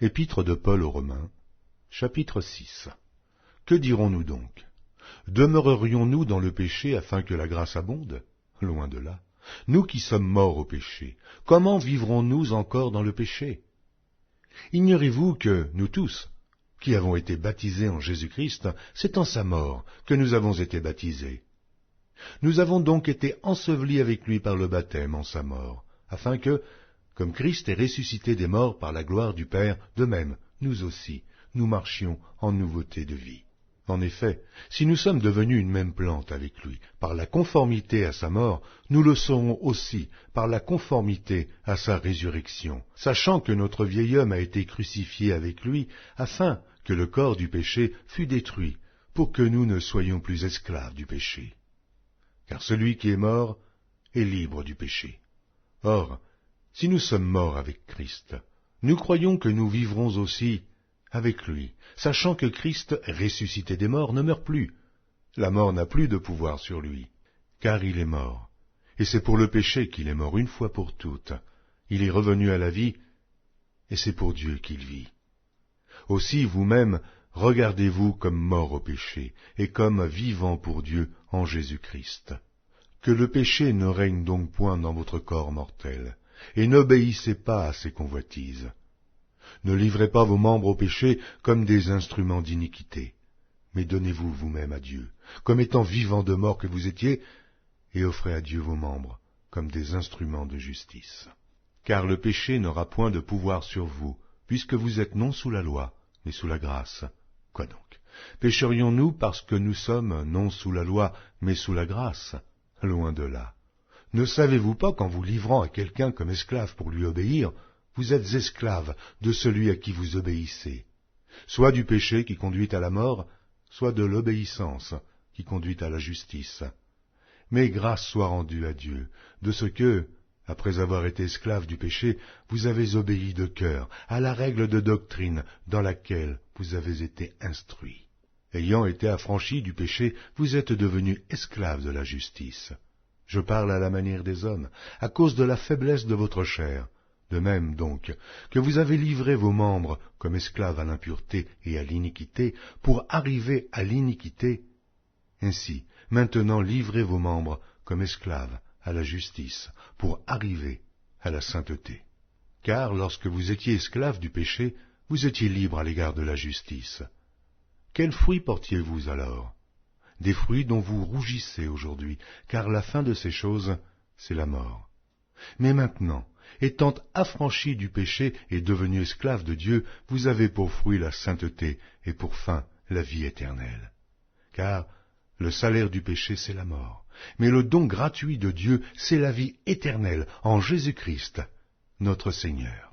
Épître de Paul aux Romains, chapitre 6. Que dirons-nous donc? Demeurerions-nous dans le péché afin que la grâce abonde? Loin de là. Nous qui sommes morts au péché, comment vivrons-nous encore dans le péché? Ignorez-vous que nous tous, qui avons été baptisés en Jésus-Christ, c'est en sa mort que nous avons été baptisés. Nous avons donc été ensevelis avec lui par le baptême en sa mort, afin que, comme Christ est ressuscité des morts par la gloire du Père, de même, nous aussi, nous marchions en nouveauté de vie. En effet, si nous sommes devenus une même plante avec lui, par la conformité à sa mort, nous le serons aussi par la conformité à sa résurrection, sachant que notre vieil homme a été crucifié avec lui, afin que le corps du péché fût détruit, pour que nous ne soyons plus esclaves du péché. Car celui qui est mort est libre du péché. Or, si nous sommes morts avec Christ, nous croyons que nous vivrons aussi avec lui, sachant que Christ, ressuscité des morts, ne meurt plus. La mort n'a plus de pouvoir sur lui, car il est mort. Et c'est pour le péché qu'il est mort une fois pour toutes. Il est revenu à la vie, et c'est pour Dieu qu'il vit. Aussi vous-même, regardez-vous comme morts au péché, et comme vivants pour Dieu en Jésus-Christ. Que le péché ne règne donc point dans votre corps mortel, et n'obéissez pas à ses convoitises. Ne livrez pas vos membres au péché comme des instruments d'iniquité, mais donnez-vous vous-même à Dieu, comme étant vivants de mort que vous étiez, et offrez à Dieu vos membres comme des instruments de justice. Car le péché n'aura point de pouvoir sur vous, puisque vous êtes non sous la loi, mais sous la grâce. Quoi donc? Pécherions-nous parce que nous sommes non sous la loi, mais sous la grâce? Loin de là. Ne savez-vous pas qu'en vous livrant à quelqu'un comme esclave pour lui obéir, vous êtes esclave de celui à qui vous obéissez, soit du péché qui conduit à la mort, soit de l'obéissance qui conduit à la justice. Mais grâce soit rendue à Dieu, de ce que, après avoir été esclave du péché, vous avez obéi de cœur à la règle de doctrine dans laquelle vous avez été instruits. Ayant été affranchis du péché, vous êtes devenus esclaves de la justice. Je parle à la manière des hommes, à cause de la faiblesse de votre chair. De même donc que vous avez livré vos membres comme esclaves à l'impureté et à l'iniquité pour arriver à l'iniquité, ainsi maintenant livrez vos membres comme esclaves à la justice pour arriver à la sainteté. Car lorsque vous étiez esclaves du péché, vous étiez libres à l'égard de la justice. Quels fruits portiez-vous alors? Des fruits dont vous rougissez aujourd'hui, car la fin de ces choses, c'est la mort. Mais maintenant, étant affranchis du péché et devenus esclaves de Dieu, vous avez pour fruit la sainteté et pour fin la vie éternelle. Car le salaire du péché, c'est la mort, mais le don gratuit de Dieu, c'est la vie éternelle en Jésus-Christ, notre Seigneur.